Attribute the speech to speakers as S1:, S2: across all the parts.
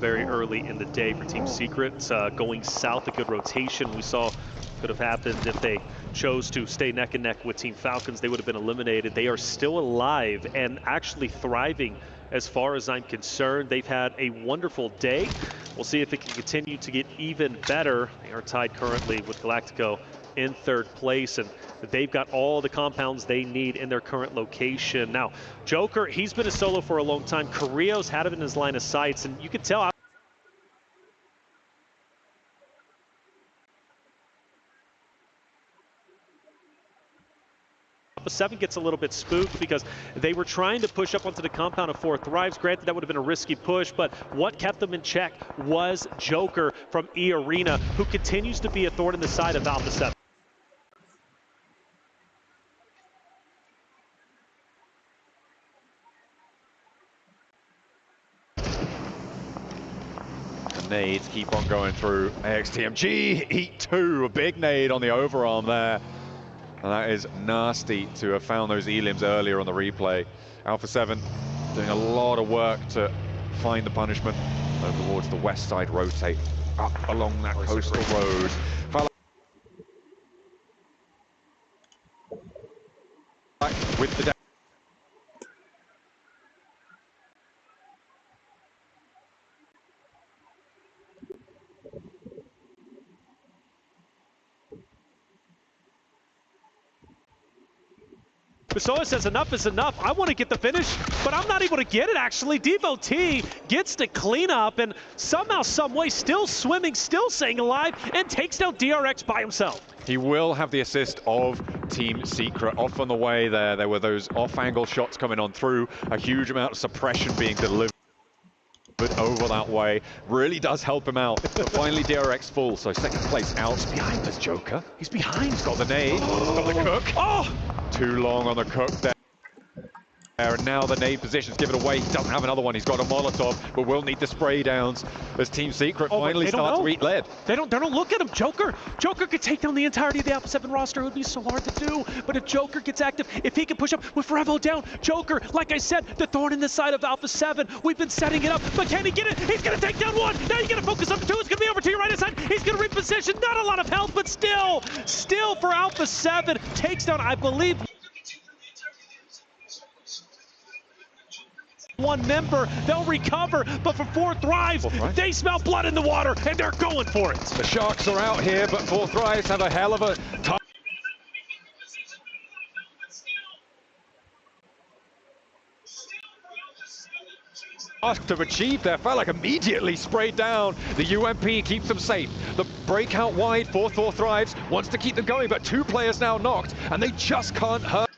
S1: very early in the day for Team Secret. Going south, a good rotation we saw could have happened if they chose to stay neck and neck with Team Falcons. They would have been eliminated. They are still alive and actually thriving as far as I'm concerned. They've had a wonderful day. We'll see if it can continue to get even better. They are tied currently with Galactico in third place, and they've got all the compounds they need in their current location. Now, Joker, he's been a solo for a long time. Carrillo's had him in his line of sights, and you can tell Alpha 7 gets a little bit spooked because they were trying to push up onto the compound of 4 Thrives. Granted, that would have been a risky push, but what kept them in check was Joker from E Arena, who continues to be a thorn in the side of Alpha 7.
S2: Nades keep on going through. AXTMG eat 2, a big nade on the overarm there. And that is nasty to have found those elims earlier on the replay. Alpha 7 doing a lot of work to find the punishment. Over towards the west side, rotate up along that coastal road. With the
S1: Basoa says enough is enough. I want to get the finish, but I'm not able to get it actually. Devotee gets the cleanup and somehow, some way, still swimming, still staying alive, and takes down DRX by himself.
S2: He will have the assist of Team Secret. Off on the way there were those off-angle shots coming on through, a huge amount of suppression being delivered over that way. Really does help him out. But finally DRX full, so second place out. He's behind us, Joker. He's behind. He's got the nade, got the cook.
S1: Oh!
S2: Too long on the cook there. And now the nade position's given away. He doesn't have another one. He's got a Molotov, but will need the spray downs as Team Secret finally start to eat lead.
S1: They don't look at him. Joker could take down the entirety of the Alpha 7 roster. It would be so hard to do. But if Joker gets active, if he can push up with Revo down, Joker, like I said, the thorn in the side of Alpha 7. We've been setting it up, but can he get it? He's gonna take down one. Now you gotta focus on the 2. It's gonna be over to your right side. He's gonna reposition. Not a lot of health, but still for Alpha 7 takes down, I believe, one member. They'll recover, but for 4 Thrives, they smell blood in the water and they're going for it.
S2: The Sharks are out here, but 4 Thrives have a hell of a time. To achieve their Falak immediately sprayed down. The UMP keeps them safe. The breakout wide, 4 Thrives wants to keep them going, but 2 players now knocked, and they just can't hurt.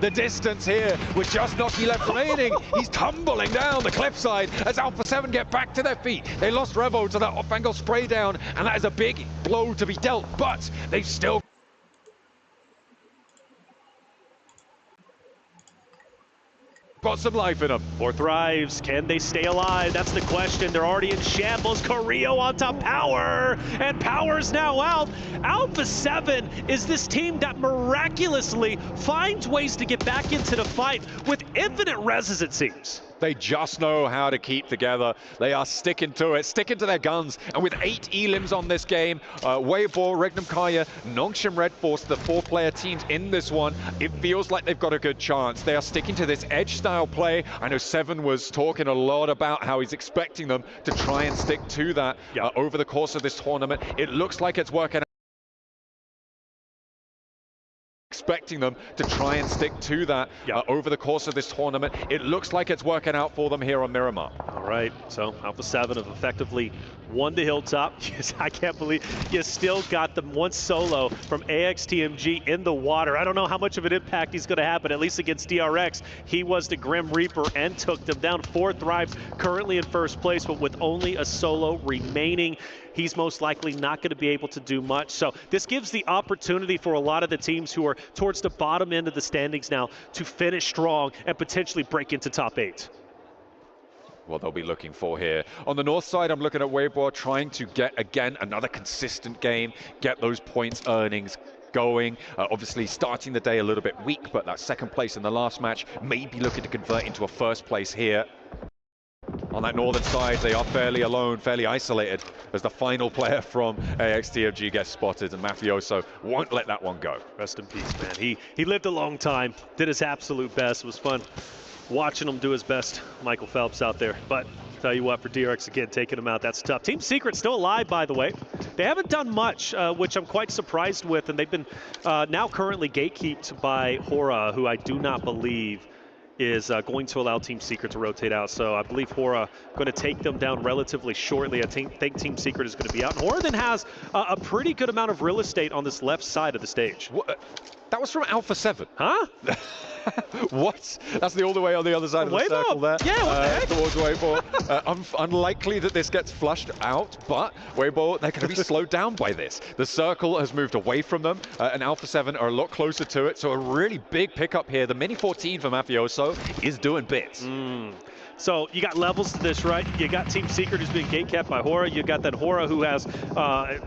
S2: The distance here with just Noki left remaining. He's tumbling down the cliffside as Alpha 7 get back to their feet. They lost Revo to that off-angle spray down, and that is a big blow to be dealt, but they've still got some life in them.
S1: 4 Thrives, can they stay alive? That's the question. They're already in shambles. Carrillo on top, Power, and Power's now out. Alpha 7 is this team that miraculously finds ways to get back into the fight with infinite res, it seems.
S2: They just know how to keep together. They are sticking to it, sticking to their guns. And with 8 elims on this game, Weibo, Regnum Kaya, Nongshim Red Force, the 4-player teams in this one, it feels like they've got a good chance. They are sticking to this edge-style play. I know Seven was talking a lot about how he's expecting them to try and stick to that over the course of this tournament. It looks like it's working out. Expecting them to try and stick to that over the course of this tournament. It looks like it's working out for them here on Miramar.
S1: All right, so Alpha 7 have effectively won the Hilltop. Yes, I can't believe you still got them one solo from AXTMG in the water. I don't know how much of an impact he's going to have, but at least against DRX, he was the Grim Reaper and took them down. 4 Thrives currently in first place, but with only a solo remaining, he's most likely not going to be able to do much. So this gives the opportunity for a lot of the teams who are towards the bottom end of the standings now to finish strong and potentially break into top 8.
S2: What they'll be looking for here. On the north side, I'm looking at Weibo trying to get, again, another consistent game, get those points earnings going. Obviously starting the day a little bit weak, but that second place in the last match may be looking to convert into a first place here. On that northern side, they are fairly alone, fairly isolated, as the final player from AXTFG gets spotted, and Mafioso won't let that one go.
S1: Rest in peace, man. He lived a long time, did his absolute best. It was fun watching him do his best, Michael Phelps out there. But tell you what, for DRX again, taking him out, that's tough. Team Secret still alive, by the way. They haven't done much, which I'm quite surprised with, and they've been now currently gatekeeped by Hora, who I do not believe is going to allow Team Secret to rotate out. So I believe Hora going to take them down relatively shortly. I think Team Secret is going to be out. And Hora then has a pretty good amount of real estate on this left side of the stage.
S2: What? That was from Alpha 7.
S1: Huh?
S2: What? That's the all the way on the other side of the circle there.
S1: Yeah, what the heck?
S2: Towards Weibo. Unlikely that this gets flushed out, but Weibo, they're going to be slowed down by this. The circle has moved away from them, and Alpha 7 are a lot closer to it, so a really big pickup here. The Mini 14 for Mafioso is doing bits.
S1: So you got levels to this, right? You got Team Secret who's being gatekept by Hora. You got that Hora who has,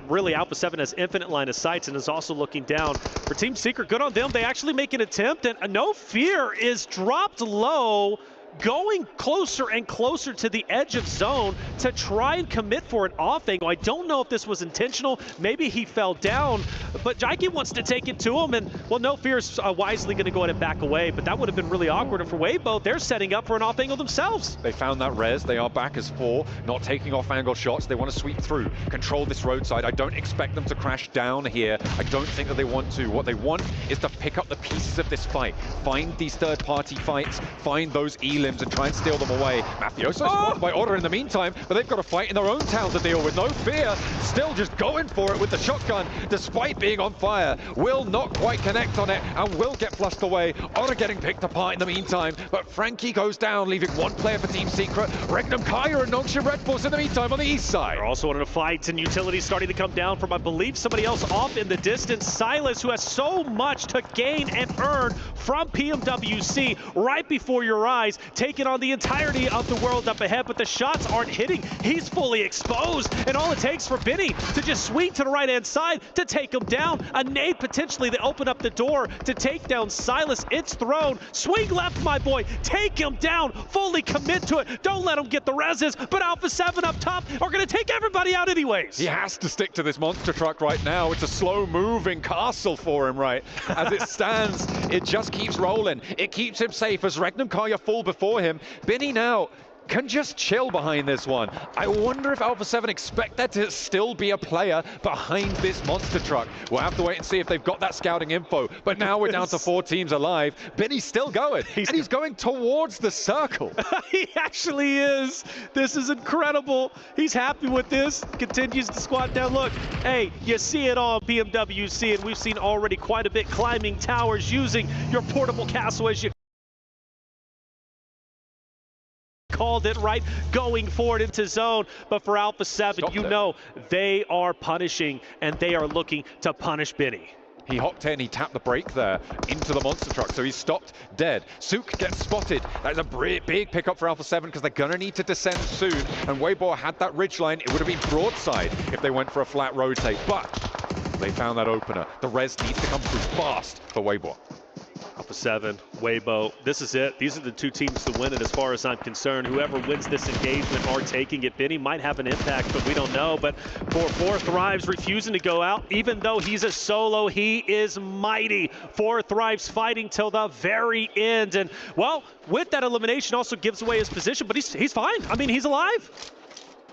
S1: really Alpha 7 has infinite line of sights and is also looking down. For Team Secret, good on them. They actually make an attempt, and No Fear is dropped low, going closer and closer to the edge of zone to try and commit for an off angle. I don't know if this was intentional. Maybe he fell down, but Jaiki wants to take it to him, and well, No Fear's wisely going to go ahead and back away, but that would have been really awkward. And for Weibo, they're setting up for an off angle themselves.
S2: They found that res. They are back as 4, not taking off angle shots. They want to sweep through, control this roadside. I don't expect them to crash down here. I don't think that they want to. What they want is to pick up the pieces of this fight, find these third-party fights, find those elims and try and steal them away. Mafioso spotted by Order in the meantime, but they've got to fight in their own town to deal with. No Fear still just going for it with the shotgun, despite being on fire. Will not quite connect on it and will get flushed away. Order getting picked apart in the meantime, but Frankie goes down, leaving one player for Team Secret. Regnum Kaya and Nongshim Red Force in the meantime on the east side.
S1: They're also in a fight, and utilities starting to come down from, I believe, somebody else off in the distance. Silas, who has so much to gain and earn from PMWC right before your eyes, taking on the entirety of the world up ahead, but the shots aren't hitting. He's fully exposed, and all it takes for Benny to just swing to the right-hand side to take him down. A nade potentially that opened up the door to take down Silas. It's thrown. Swing left, my boy. Take him down. Fully commit to it. Don't let him get the reses, but Alpha 7 up top are going to take everybody out anyways.
S2: He has to stick to this monster truck right now. It's a slow-moving castle for him, right? As it stands, it just keeps rolling. It keeps him safe as Regnum Kaya fall before him. Benny now can just chill behind this one. I wonder if Alpha 7 expect there to still be a player behind this monster truck. We'll have to wait and see if they've got that scouting info. But now we're down to 4 teams alive. Benny's still going, and he's going towards the circle.
S1: He actually is. This is incredible. He's happy with this. Continues to squat down. Look, hey, you see it all, PMWC, and we've seen already quite a bit climbing towers, using your portable castle as you called it, right? Going forward into zone. But for Alpha 7, you know they are punishing, and they are looking to punish Benny.
S2: He hopped in, he tapped the brake there into the monster truck, so he's stopped dead. Sook gets spotted. That's a big pickup for Alpha 7 because they're going to need to descend soon. And Weibo had that ridgeline. It would have been broadside if they went for a flat rotate, but they found that opener. The res needs to come through fast for Weibo.
S1: Alpha 7, Weibo, this is it. These are the 2 teams to win it as far as I'm concerned. Whoever wins this engagement are taking it. Benny might have an impact, but we don't know. But for 4 Thrives refusing to go out, even though he's a solo, he is mighty. 4 Thrives fighting till the very end. And, well, with that elimination also gives away his position, but he's fine. I mean, he's alive.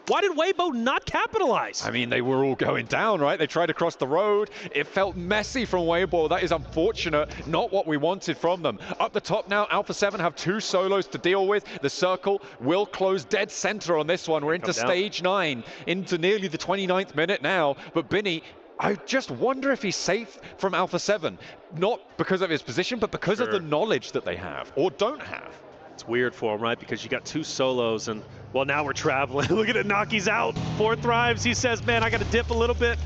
S1: Why did Weibo not capitalize?
S2: I mean, they were all going down, right? They tried to cross the road. It felt messy from Weibo. That is unfortunate. Not what we wanted from them. Up the top now, Alpha 7 have 2 solos to deal with. The circle will close dead center on this one. We're into stage 9, into nearly the 29th minute now. But Benny, I just wonder if he's safe from Alpha 7. Not because of his position, but because of the knowledge that they have or don't have.
S1: It's weird for him, right? Because you got 2 solos, and well, now we're traveling. Look at it, Naki's out. 4 Thrives, he says, man, I got to dip a little bit.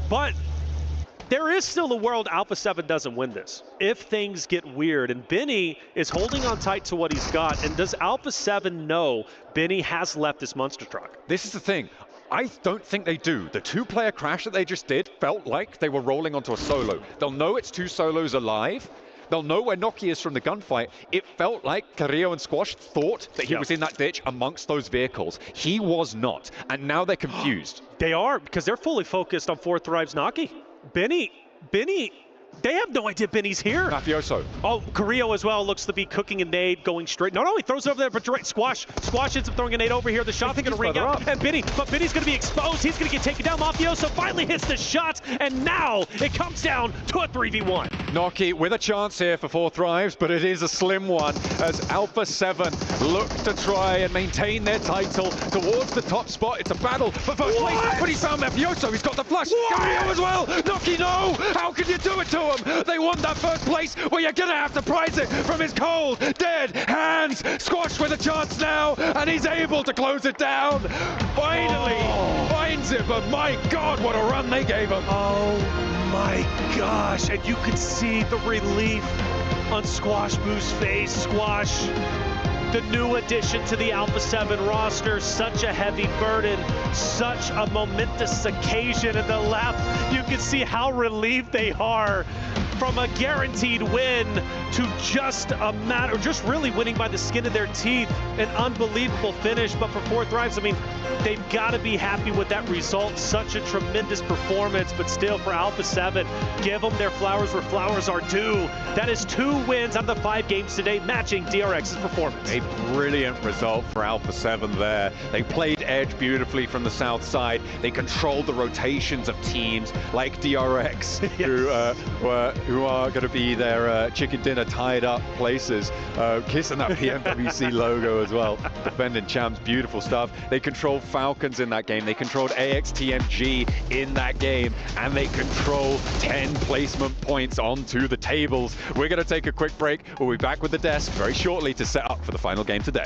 S1: But there is still a world Alpha 7 doesn't win this if things get weird, and Benny is holding on tight to what he's got. And does Alpha 7 know Benny has left this monster truck?
S2: This is the thing. I don't think they do. The two-player crash that they just did felt like they were rolling onto a solo. They'll know it's two solos alive. They'll know where Noki is from the gunfight. It felt like Carrillo and Squash thought that he was in that ditch amongst those vehicles. He was not, and now they're confused.
S1: They are, because they're fully focused on 4th Thrive's Noki. Benny, they have no idea Benny's here.
S2: Mafioso.
S1: Oh, Carrillo as well looks to be cooking a nade, going straight. No, he throws it over there, but direct Squash ends up throwing a nade over here. The shot's going to ring out, and Benny's going to be exposed. He's going to get taken down. Mafioso finally hits the shot, and now it comes down to a 3v1.
S2: Noki with a chance here for 4 Thrives, but it is a slim one as Alpha 7 look to try and maintain their title towards the top spot. It's a battle for first place, but he's found Mafioso. He's got the flush. Carrillo as well. Noki, no! How can you do it to him? They want that first place, well, you're gonna have to prize it from his cold, dead hands. Squash with a chance now, and he's able to close it down. Finally finds it, but my God, what a run they gave him.
S1: Oh my gosh, and you could see the relief on Squash Boo's face. Squash, the new addition to the Alpha 7 roster, such a heavy burden, such a momentous occasion in the left. You can see how relieved they are from a guaranteed win to just really winning by the skin of their teeth. An unbelievable finish, but for 4 Thrives, I mean, they've got to be happy with that result. Such a tremendous performance, but still for Alpha 7, give them their flowers where flowers are due. That is 2 wins out of the 5 games today, matching DRX's performance.
S2: A brilliant result for Alpha 7 there. They played edge beautifully from the south side. They controlled the rotations of teams like DRX, who are going to be their chicken dinner tied up places, kissing that PMWC logo as well. Defending champs, beautiful stuff. They controlled Falcons in that game. They controlled AXTMG in that game, and they control 10 placement points onto the tables. We're going to take a quick break. We'll be back with the desk very shortly to set up for the final game today.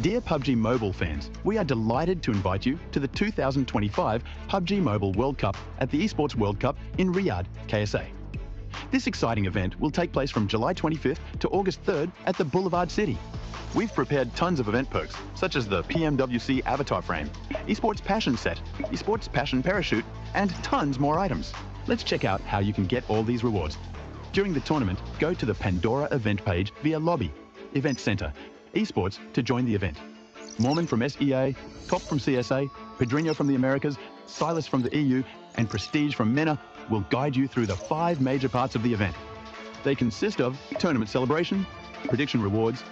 S3: Dear PUBG Mobile fans, we are delighted to invite you to the 2025 PUBG Mobile World Cup at the Esports World Cup in Riyadh, KSA. This exciting event will take place from July 25th to August 3rd at the Boulevard City. We've prepared tons of event perks, such as the PMWC avatar frame, Esports Passion set, Esports Passion parachute, and tons more items. Let's check out how you can get all these rewards. During the tournament, go to the Pandora event page via Lobby, Event Center, Esports to join the event. Mormon from SEA, Top from CSA, Pedrinho from the Americas, Silas from the EU, and Prestige from MENA will guide you through the 5 major parts of the event. They consist of tournament celebration, prediction rewards,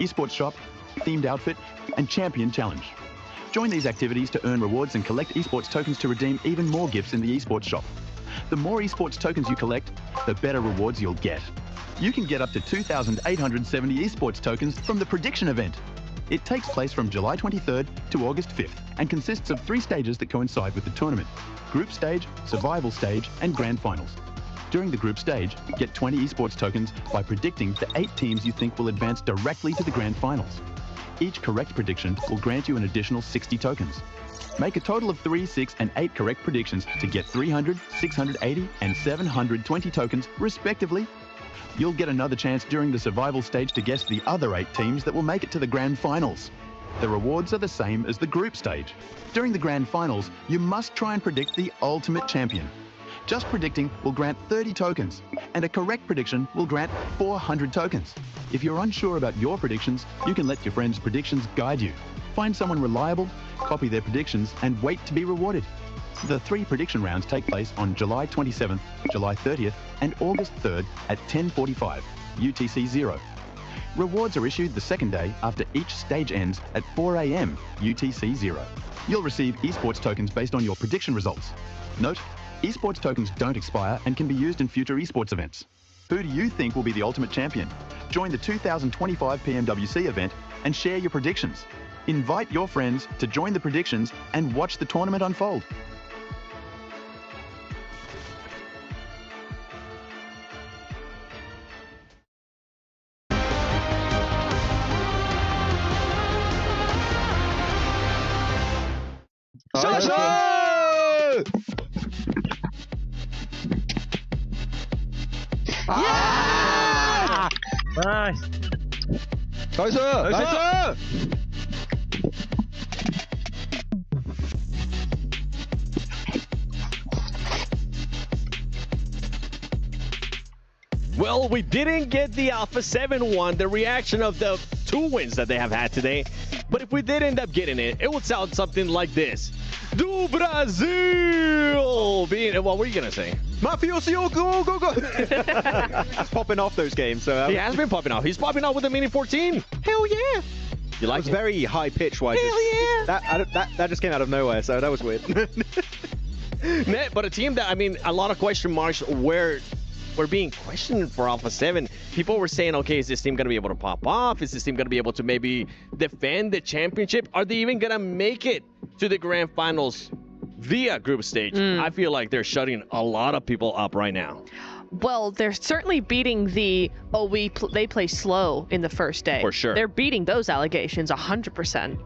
S3: esports shop, themed outfit, and champion challenge. Join these activities to earn rewards and collect esports tokens to redeem even more gifts in the esports shop. The more esports tokens you collect, the better rewards you'll get. You can get up to 2,870 esports tokens from the prediction event. It takes place from July 23rd to August 5th and consists of 3 stages that coincide with the tournament: group stage, survival stage, and grand finals. During the group stage, get 20 esports tokens by predicting the 8 teams you think will advance directly to the grand finals. Each correct prediction will grant you an additional 60 tokens. Make a total of 3, 6, and 8 correct predictions to get 300, 680, and 720 tokens, respectively. You'll get another chance during the survival stage to guess the other 8 teams that will make it to the grand finals. The rewards are the same as the group stage. During the grand finals, you must try and predict the ultimate champion. Just predicting will grant 30 tokens, and a correct prediction will grant 400 tokens. If you're unsure about your predictions, you can let your friends' predictions guide you. Find someone reliable, copy their predictions, and wait to be rewarded. The 3 prediction rounds take place on July 27th, July 30th, and August 3rd at 10:45 UTC 0. Rewards are issued the second day after each stage ends at 4 AM UTC 0. You'll receive esports tokens based on your prediction results. Note, esports tokens don't expire and can be used in future esports events. Who do you think will be the ultimate champion? Join the 2025 PMWC event and share your predictions. Invite your friends to join the predictions and watch the tournament unfold.
S4: Yeah!
S5: Nice.
S4: Nice.
S5: Well, we didn't get the Alpha 7 one, the reaction of the 2 wins that they have had today. But if we did end up getting it, it would sound something like this. Do Brasil! What were you going to say?
S4: Mafiosi, go, go, go! He's popping off those games. So
S5: He has been popping off. He's popping off with the Mini 14.
S4: hell yeah!
S5: You like
S4: It was
S5: it?
S4: very high pitch wise.
S5: Hell yeah!
S4: That just came out of nowhere, so that was weird.
S5: But a team that, I mean, a lot of question marks were being questioned for Alpha 7. People were saying, okay, is this team going to be able to pop off? Is this team going to be able to maybe defend the championship? Are they even going to make it to the grand finals via group stage? I feel like they're shutting a lot of people up right now.
S6: Well, they're certainly beating they play slow in the first day.
S5: For sure.
S6: They're beating those allegations 100%.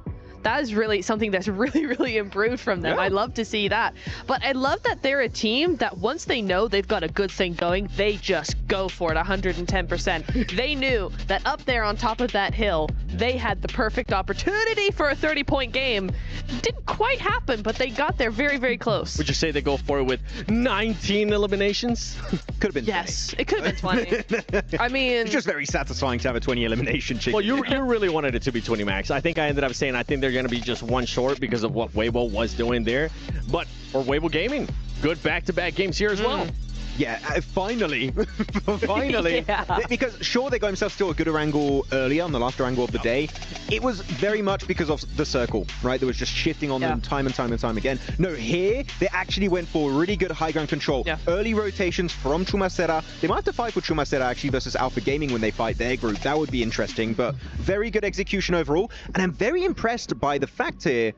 S6: That is really something that's really improved from them.
S5: Yeah.
S6: I love to see that. But I love that they're a team that once they know they've got a good thing going, they just go for it 110%. They knew that up there on top of that hill, they had the perfect opportunity for a 30-point game. Didn't quite happen, but they got there very close.
S5: Would you say they go for it with 19 eliminations?
S4: Could have been.
S6: Yes, it could have been 20. I mean,
S4: It's just very satisfying to have a 20 elimination chicken.
S5: Well, you really wanted it to be 20 max. I think I ended up saying I think they're going to be just 1 short because of what Weibo was doing there. But for Weibo Gaming, good back-to-back games here as well.
S4: Yeah, finally. Finally.
S6: Yeah.
S4: Because sure, they got themselves still a good angle earlier on the last angle of the day. It was very much because of the circle, right? That was just shifting on them time and time again. No, here, they actually went for really good high ground control.
S6: Yeah.
S4: Early rotations from Chumacera. They might have to fight for Chumacera actually versus Alpha Gaming when they fight their group. That would be interesting, but very good execution overall. And I'm very impressed by the fact here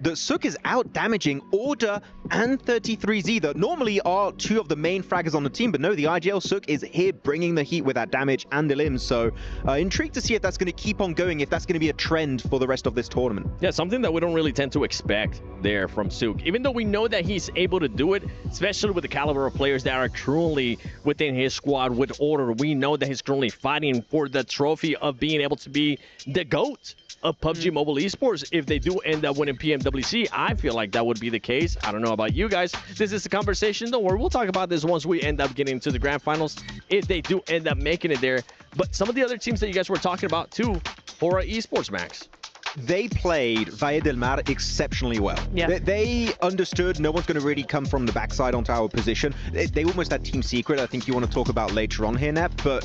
S4: that Sook is out damaging Order and 33Z that normally are 2 of the main fraggers on the team, but no, the IGL Sook is here bringing the heat with that damage and the limbs. So intrigued to see if that's going to keep on going, if that's going to be a trend for the rest of this tournament.
S5: Yeah, something that we don't really tend to expect there from Sook. Even though we know that he's able to do it, especially with the caliber of players that are truly within his squad with Order, we know that he's currently fighting for the trophy of being able to be the GOAT of PUBG Mobile Esports. If they do end up winning PMWC, I feel like that would be the case. I don't know about you guys. This is the conversation. Don't worry, we'll talk about this once we end up getting to the grand finals, if they do end up making it there. But some of the other teams that you guys were talking about too for Esports Max.
S4: They played Valle del Mar exceptionally well.
S6: Yeah.
S4: They understood no one's going to really come from the backside onto our position. They almost had team secret. I think you want to talk about later on here, Nep, but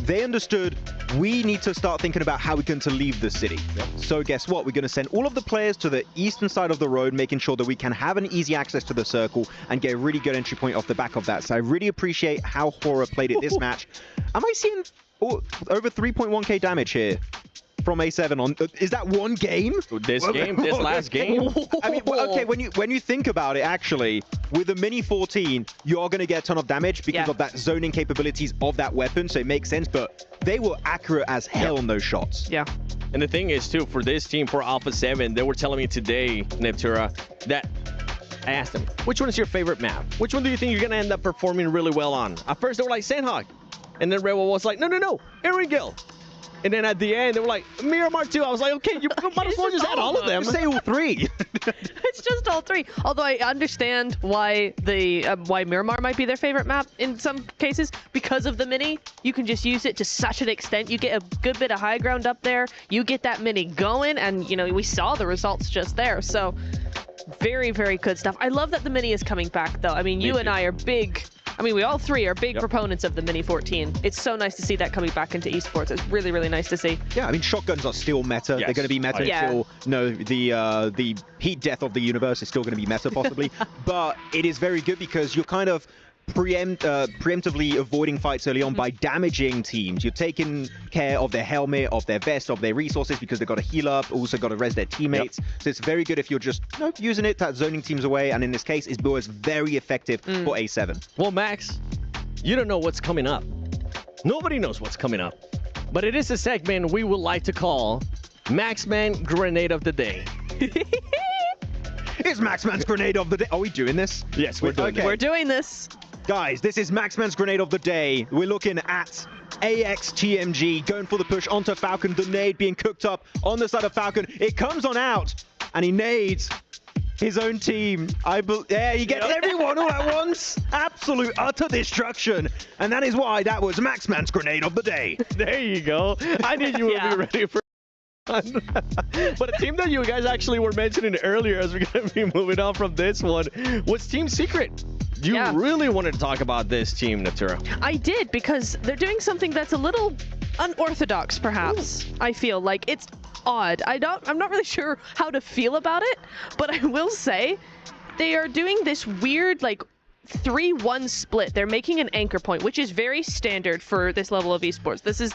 S4: they understood we need to start thinking about how we're going to leave the city. So guess what? We're going to send all of the players to the eastern side of the road, making sure that we can have an easy access to the circle and get a really good entry point off the back of that. So I really appreciate how Horror played it this match. Am I seeing over 3.1k damage here from A7 on? Is that one game?
S5: This last game.
S4: I mean, okay, when you think about it, actually, with the Mini 14, you are going to get a ton of damage because of that zoning capabilities of that weapon, so it makes sense, but they were accurate as hell on those shots.
S6: Yeah.
S5: And the thing is, too, for this team, for Alpha 7, they were telling me today, Neptura, that I asked them, which one is your favorite map? Which one do you think you're going to end up performing really well on? At first, they were like, Sandhog. And then Rebel was like, no, Erangel. And then at the end, they were like, Miramar 2. I was like, okay, you might as well just add all of them.
S4: Say all three.
S6: It's just all three. Although I understand why why Miramar might be their favorite map in some cases. Because of the Mini, you can just use it to such an extent. You get a good bit of high ground up there. You get that Mini going, and, you know, we saw the results just there. So very, very good stuff. I love that the Mini is coming back, though. I mean, you and I are big... I mean, we all three are big proponents of the Mini 14. It's so nice to see that coming back into esports. It's really, really nice to see.
S4: Yeah, I mean, shotguns are still meta.
S2: Yes.
S4: They're going to be meta until, the heat death of the universe is still going to be meta, possibly. But it is very good because you're kind of preemptively avoiding fights early on by damaging teams. You're taking care of their helmet, of their vest, of their resources because they've got to heal up, also got to res their teammates. So it's very good if you're just using it to zoning teams away, and in this case, it was very effective for A7.
S5: Well, Max, you don't know what's coming up. Nobody knows what's coming up. But it is a segment we would like to call Maxman Grenade of the Day.
S4: It's Maxman's Grenade of the Day. Are we doing this?
S5: Yes, we're doing
S6: We're doing this.
S4: Guys, this is Maxman's Grenade of the Day. We're looking at AXTMG going for the push onto Falcon. The nade being cooked up on the side of Falcon. It comes on out, and he nades his own team. Yeah, he gets everyone all at once. Absolute utter destruction. And that is why that was Maxman's Grenade of the Day.
S5: There you go. I knew you would be ready for but a team that you guys actually were mentioning earlier as we're going to be moving on from this one was Team Secret. You really wanted to talk about this team, Natura.
S6: I did, because they're doing something that's a little unorthodox, perhaps. Ooh. I feel like it's odd. I'm not really sure how to feel about it, but I will say they are doing this weird, like, 3-1 split. They're making an anchor point, which is very standard for this level of esports. This is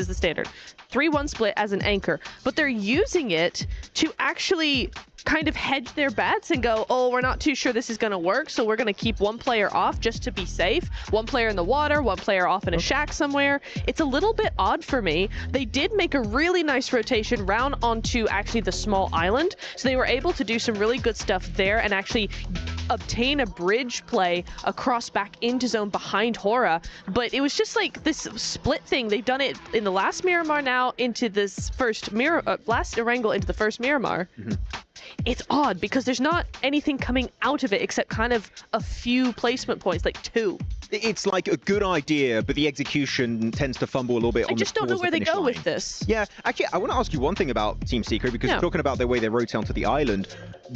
S6: the standard. 3-1 split as an anchor, but they're using it to actually kind of hedge their bets and go, oh, we're not too sure this is going to work, so we're going to keep one player off just to be safe. One player in the water, one player off in a shack somewhere. It's a little bit odd for me. They did make a really nice rotation round onto actually the small island, so they were able to do some really good stuff there and actually obtain a bridge play across back into zone behind Hora. But it was just like this split thing. They've done it in the last Miramar, now into this first last Erangel into the first Miramar. It's odd because there's not anything coming out of it except kind of a few placement points, like 2.
S4: It's like a good idea, but the execution tends to fumble a little bit.
S6: I just don't know where they go with this.
S4: Yeah, actually, I want to ask you one thing about Team Secret, because you're talking about the way they rotate onto the island.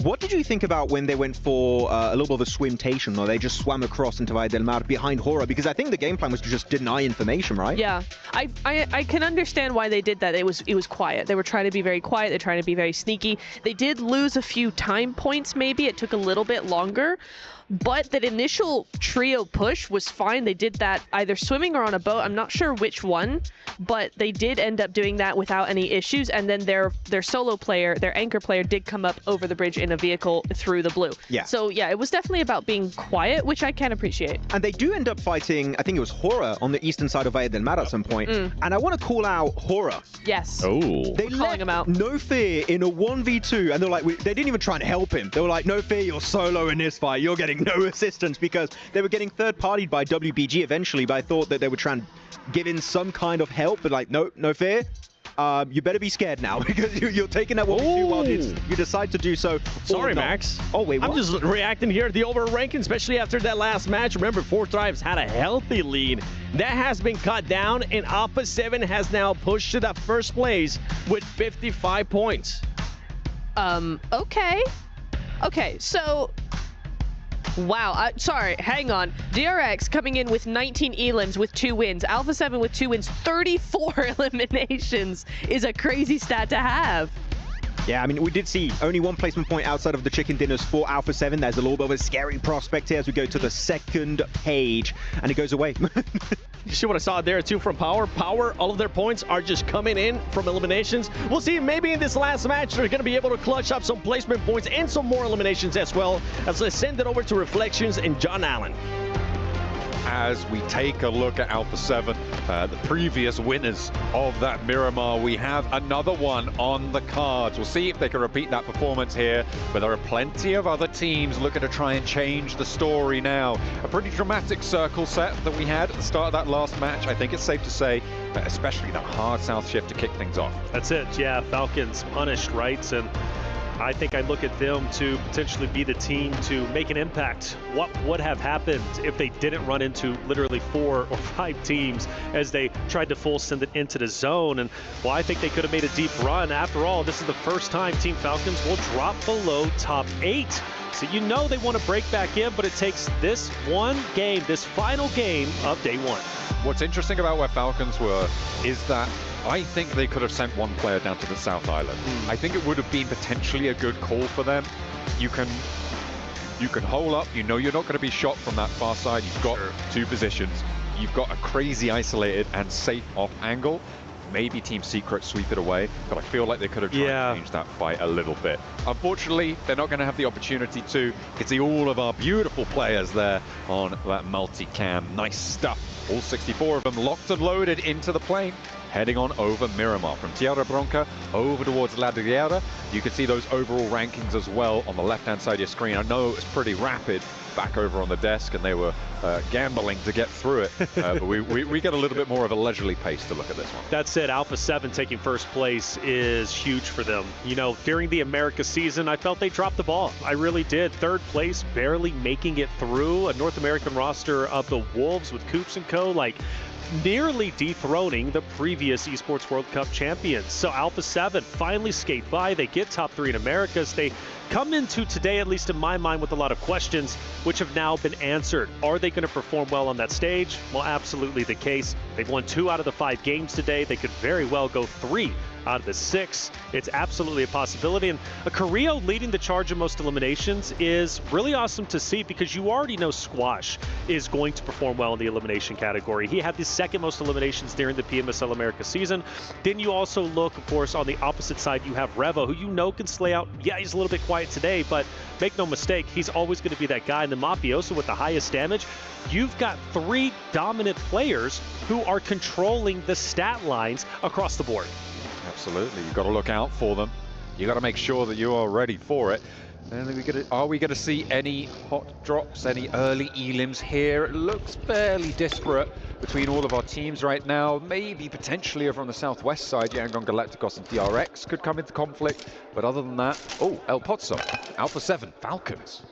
S4: What did you think about when they went for a little bit of a swimtation, or they just swam across into Valle del Mar behind Hora? Because I think the game plan was to just deny information, right?
S6: Yeah, I can understand why they did that. It was quiet. They were trying to be very quiet. They're trying to be very sneaky. They did lose a few time points, maybe. It took a little bit longer. But that initial trio push was fine. They did that either swimming or on a boat. I'm not sure which one, but they did end up doing that without any issues. And then their solo player, their anchor player, did come up over the bridge in a vehicle through the blue. Yeah. So yeah, it was definitely about being quiet, which I can appreciate.
S4: And they do end up fighting, I think it was Hora on the eastern side of Valle del Mar at some point. And I want to call out Hora.
S6: Yes.
S5: Oh.
S4: They let him out. No Fear in a 1v2, and they're like, they didn't even try and help him. They were like, No Fear, you're solo in this fight. You're getting no assistance, because they were getting third-partied by WBG eventually, but I thought that they would try and give in some kind of help, but like, no Fear. You better be scared now, because you're taking that 1v2 while you decide to do so.
S5: Sorry, Max.
S4: Oh, wait, what?
S5: I'm just reacting here to the over-ranking, especially after that last match. Remember, Fourth Drives had a healthy lead. That has been cut down, and Alpha 7 has now pushed to that first place with 55 points.
S6: Okay, so Wow, sorry, hang on. DRX coming in with 19 elims with 2 wins. Alpha 7 with 2 wins, 34 eliminations is a crazy stat to have.
S4: Yeah, I mean, we did see only 1 placement point outside of the chicken dinners for Alpha 7. There's a little bit of a scary prospect here as we go to the second page, and it goes away.
S5: You see what I saw there too from Power? Power, all of their points are just coming in from eliminations. We'll see maybe in this last match they're going to be able to clutch up some placement points and some more eliminations as well, as they send it over to Reflections and John Allen.
S2: As we take a look at Alpha 7, the previous winners of that Miramar, we have another one on the cards. We'll see if they can repeat that performance here, but there are plenty of other teams looking to try and change the story now. A pretty dramatic circle set that we had at the start of that last match. I think it's safe to say, especially that hard south shift to kick things off.
S1: That's it, yeah. Falcons punished, right? And I think I look at them to potentially be the team to make an impact. What would have happened if they didn't run into literally 4 or 5 teams as they tried to full send it into the zone? And well, I think they could have made a deep run. After all, this is the first time Team Falcons will drop below top 8. So you know they want to break back in, but it takes this one game, this final game of day 1.
S2: What's interesting about where Falcons were is that I think they could have sent 1 player down to the South Island. I think it would have been potentially a good call for them. You can hole up, you know you're not going to be shot from that far side. You've got 2 positions. You've got a crazy isolated and safe off angle. Maybe Team Secret sweep it away, but I feel like they could have tried to change that fight a little bit. Unfortunately, they're not going to have the opportunity to. You can see all of our beautiful players there on that multicam. Nice stuff. All 64 of them locked and loaded into the plane, heading on over Miramar. From Tierra Bronca over towards La Riera. You can see those overall rankings as well on the left-hand side of your screen. I know it was pretty rapid back over on the desk, and they were gambling to get through it. But we get a little bit more of a leisurely pace to look at this one.
S1: That's it. Alpha 7 taking first place is huge for them. You know, during the America season, I felt they dropped the ball. I really did. 3rd place, barely making it through a North American roster of the Wolves with Coops and Co. Like, nearly dethroning the previous Esports World Cup champions. So Alpha 7 finally skate by. They get top 3 in Americas. They come into today, at least in my mind, with a lot of questions, which have now been answered. Are they going to perform well on that stage? Well, absolutely the case. They've won 2 out of the 5 games today. They could very well go 3 out of the 6. It's absolutely a possibility. And a Carrillo leading the charge of most eliminations is really awesome to see, because you already know Squash is going to perform well in the elimination category. He had the 2nd most eliminations during the PMSL America season. Then you also look, of course, on the opposite side, you have Revo, who you know can slay out. Yeah, he's a little bit quiet today, but make no mistake, he's always going to be that guy. And the Mafioso with the highest damage. You've got 3 dominant players who are controlling the stat lines across the board.
S2: Absolutely, you've got to look out for them. You've got to make sure that you are ready for it. And are we going to see any hot drops, any early elims here? It looks fairly disparate between all of our teams right now. Maybe potentially over on the southwest side, Yangon Galacticos and DRX could come into conflict. But other than that, El Pozzo, Alpha 7, Falcons.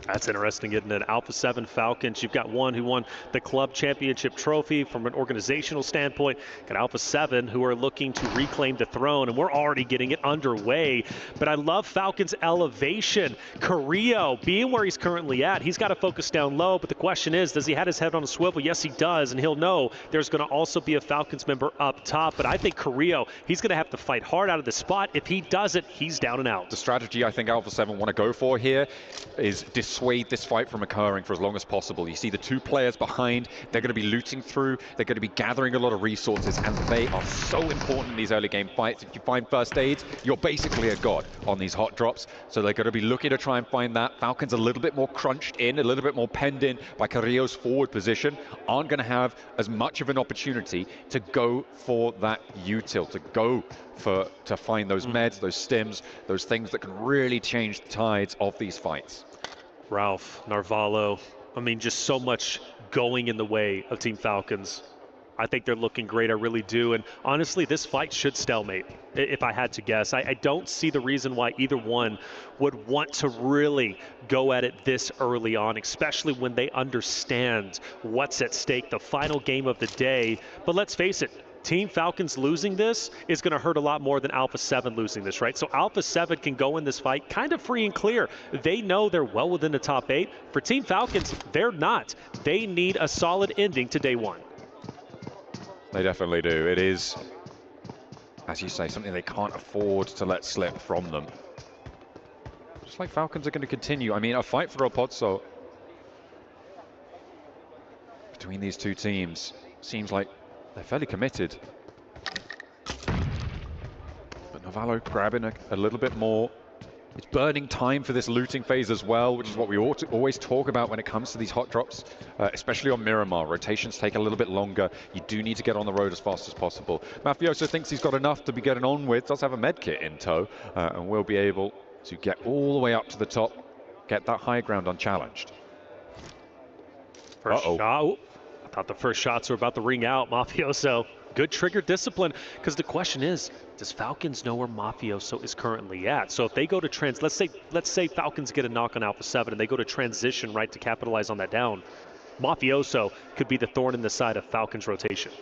S1: That's interesting, isn't it? Alpha 7 Falcons. You've got one who won the club championship trophy from an organizational standpoint. Got Alpha 7 who are looking to reclaim the throne, and we're already getting it underway. But I love Falcons' elevation. Carrillo being where he's currently at, he's got to focus down low. But the question is, does he have his head on a swivel? Yes, he does, and he'll know there's going to also be a Falcons member up top. But I think Carrillo, he's going to have to fight hard out of the spot. If he doesn't, he's down and out.
S2: The strategy I think Alpha 7 want to go for here is dissuade this fight from occurring for as long as possible. You see the 2 players behind, they're going to be looting through, they're going to be gathering a lot of resources, and they are so important in these early game fights. If you find first aids, you're basically a god on these hot drops, so they're going to be looking to try and find that. Falcons a little bit more crunched in, a little bit more penned in by Carrillo's forward position, aren't going to have as much of an opportunity to go for that util, to find those meds, those stims, those things that can really change the tides of these fights.
S1: Ralph, Narvalo, I mean, just so much going in the way of Team Falcons. I think they're looking great, I really do. And honestly, this fight should stalemate, if I had to guess. I don't see the reason why either one would want to really go at it this early on, especially when they understand what's at stake, the final game of the day. But let's face it, Team Falcons losing this is going to hurt a lot more than Alpha 7 losing this, right? So Alpha 7 can go in this fight kind of free and clear. They know they're well within the top 8. For Team Falcons, they're not. They need a solid ending to day 1.
S2: They definitely do. It is, as you say, something they can't afford to let slip from them. Just like Falcons are going to continue. I mean, a fight for El Pozo between these two teams seems like they're fairly committed. But Navallo grabbing a little bit more. It's burning time for this looting phase as well, which is what we ought to always talk about when it comes to these hot drops, especially on Miramar. Rotations take a little bit longer. You do need to get on the road as fast as possible. Mafioso thinks he's got enough to be getting on with, does have a med kit in tow, and will be able to get all the way up to the top, get that high ground unchallenged.
S1: First shot. Oh, I thought the first shots were about to ring out. Mafioso, good trigger discipline, because the question is, does Falcons know where Mafioso is currently at? So if they go to let's say Falcons get a knock on Alpha 7 and they go to transition right to capitalize on that down, Mafioso could be the thorn in the side of Falcons rotation.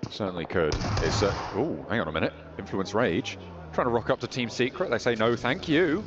S2: Certainly could. It's oh, hang on a minute. Influence Rage trying to rock up to Team Secret. They say no, thank you.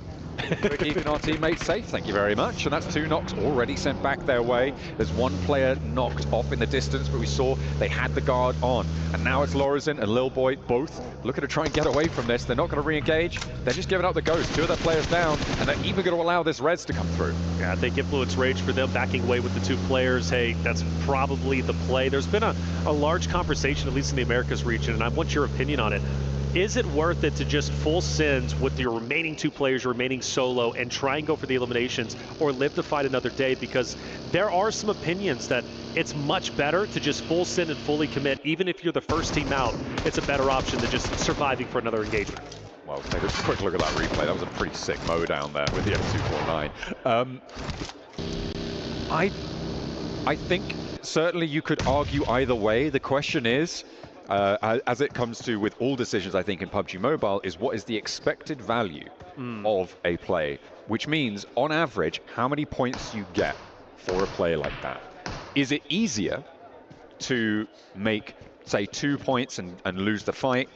S2: We're keeping our teammates safe, thank you very much. And that's 2 knocks already sent back their way. There's 1 player knocked off in the distance, but we saw they had the guard on. And now it's Lorazin and Lil Boy both looking to try and get away from this. They're not going to re-engage. They're just giving up the ghost. 2 of their players down, and they're even going to allow this Reds to come through.
S1: Yeah, I think Influence Rage for them backing away with the 2 players. Hey, that's probably the play. There's been a large conversation, at least in the Americas region, and I want your opinion on it. Is it worth it to just full send with your remaining 2 players, your remaining solo, and try and go for the eliminations, or live to fight another day? Because there are some opinions that it's much better to just full send and fully commit. Even if you're the first team out, it's a better option than just surviving for another engagement.
S2: Well, take a quick look at that replay. That was a pretty sick mow down there with the M249. I think certainly you could argue either way. The question is, as it comes to with all decisions, I think in PUBG Mobile, is what is the expected value of a play, which means on average how many points you get for a play like that. Is it easier to make, say, 2 points and lose the fight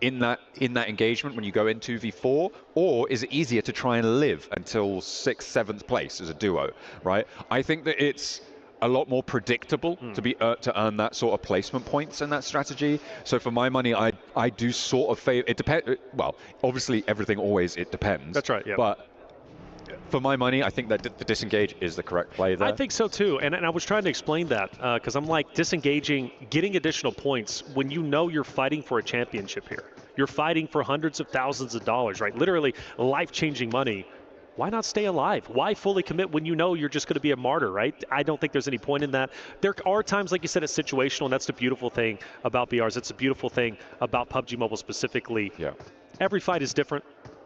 S2: in that engagement when you go in 2v4, or is it easier to try and live until 6th, 7th place as a duo, right? I think that it's a lot more predictable to earn that sort of placement points in that strategy. So for my money, I do sort of favor. It depends. Well, obviously everything always it depends.
S1: That's right. Yeah.
S2: But for my money, I think that the disengage is the correct play there.
S1: I think so too, and I was trying to explain that because I'm like, disengaging, getting additional points when you know you're fighting for a championship here. You're fighting for hundreds of thousands of dollars, right? Literally life-changing money. Why not stay alive? Why fully commit when you know you're just going to be a martyr, right? I don't think there's any point in that. There are times, like you said, it's situational, and that's the beautiful thing about BRs. It's a beautiful thing about PUBG Mobile specifically.
S2: Yeah. Every
S1: fight is different.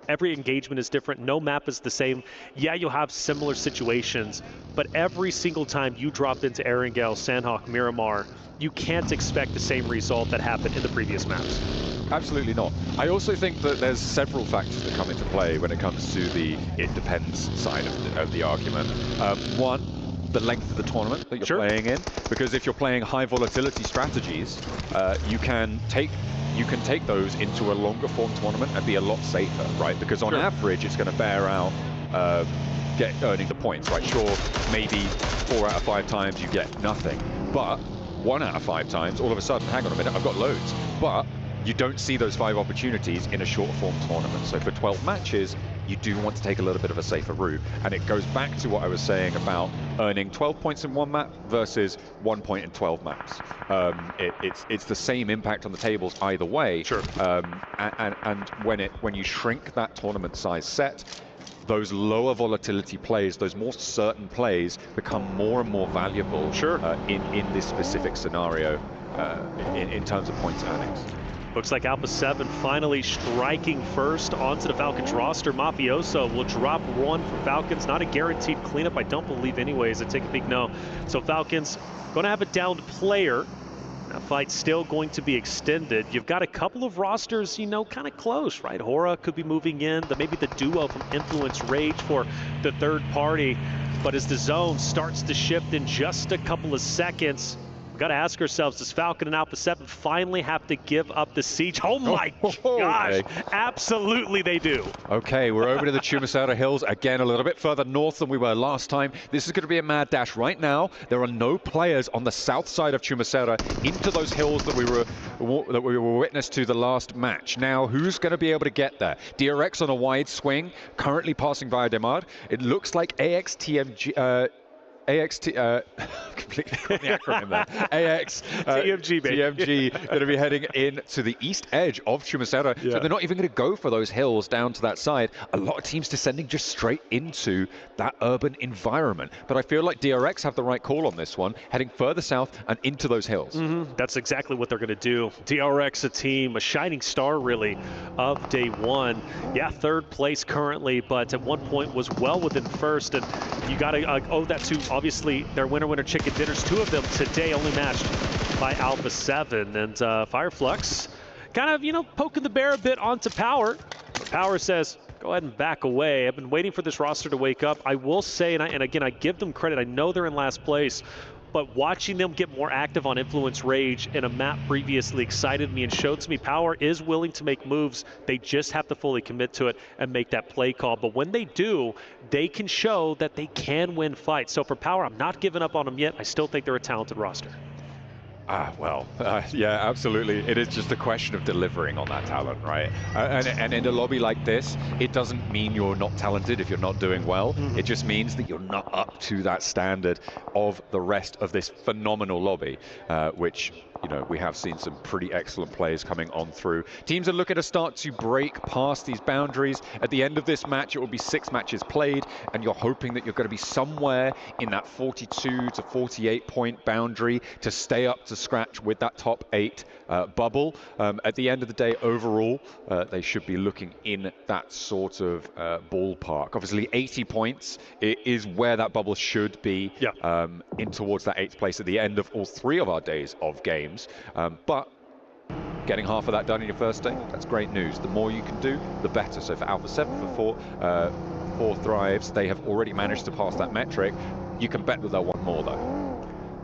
S1: Every engagement is different. No map is the same. Yeah, you'll have similar situations, but every single time you drop into Erangel, Sandhawk, Miramar, you can't expect the same result that happened in the previous maps.
S2: Absolutely not. I also think that there's several factors that come into play when it comes to the it depends side of the argument. One, the length of the tournament that you're playing in, because if you're playing high volatility strategies, you can take those into a longer form tournament and be a lot safer, right? Because on average, it's going to bear out earning the points, right? Sure, maybe 4 out of 5 times you get nothing, but 1 out of 5 times, all of a sudden, hang on a minute, I've got loads. But you don't see those 5 opportunities in a short form tournament. So for 12 matches, you do want to take a little bit of a safer route. And it goes back to what I was saying about earning 12 points in 1 map versus 1 point in 12 maps. It's the same impact on the tables either way. And when you shrink that tournament size set, those lower volatility plays, those more certain plays, become more and more valuable in this specific scenario in terms of points earnings.
S1: Looks like Alpha 7 finally striking first onto the Falcons roster. Mafioso will drop 1 for Falcons. Not a guaranteed cleanup, I don't believe anyways. I take a big no. So Falcons going to have a downed player. That fight's still going to be extended. You've got a couple of rosters, you know, kind of close, right? Hora could be moving in. Maybe the duo from Influence Rage for the third party. But as the zone starts to shift in just a couple of seconds, We've got to ask ourselves, does Falcon and Alpha 7 finally have to give up the siege? Oh my gosh,
S2: okay.
S1: Absolutely they do.
S2: Okay, we're over to the Chumacera Hills, again a little bit further north than we were last time. This is going to be a mad dash. Right now, there are no players on the south side of Chumacera into those hills that we were witness to the last match. Now, who's going to be able to get there? DRX on a wide swing, currently passing via Demar. It looks like AXTMG... completely got the acronym there. AX TMG going to be heading in to the east edge of Chumacera. So they're not even going to go for those hills down to that side. A lot of teams descending just straight into that urban environment. But I feel like DRX have the right call on this one, heading further south and into those hills.
S1: That's exactly what they're going to do. DRX, a team, a shining star really of day one. Yeah, third place currently, but at one point was well within first. And you got to owe that to obviously their winner chicken dinners. Two of them today only matched by Alpha 7. And Fireflux kind of, poking the bear a bit onto Power. But Power says, go ahead and back away. I've been waiting for this roster to wake up. I will say, and again, I give them credit. I know they're in last place, but watching them get more active on Influence Rage in a map previously excited me and showed to me Power is willing to make moves. They just have to fully commit to it and make that play call. But when they do, they can show that they can win fights. So for Power, I'm not giving up on them yet. I still think they're a talented roster.
S2: Yeah, absolutely. It is just a question of delivering on that talent, right? And in a lobby like this, it doesn't mean you're not talented if you're not doing well. It just means that you're not up to that standard of the rest of this phenomenal lobby, which, we have seen some pretty excellent players coming on through. Teams are looking to start to break past these boundaries. At the end of this match, it will be 6 matches played, and you're hoping that you're going to be somewhere in that 42 to 48 point boundary to stay up to scratch with that top 8 bubble. At the end of the day, overall, they should be looking in that sort of ballpark. Obviously, 80 points is where that bubble should be, in towards that 8th place at the end of all 3 of our days of games. But getting half of that done in your first day, that's great news. The more you can do, the better. So for Alpha 7, for 4 thrives, they have already managed to pass that metric. You can bet that they'll want more, though.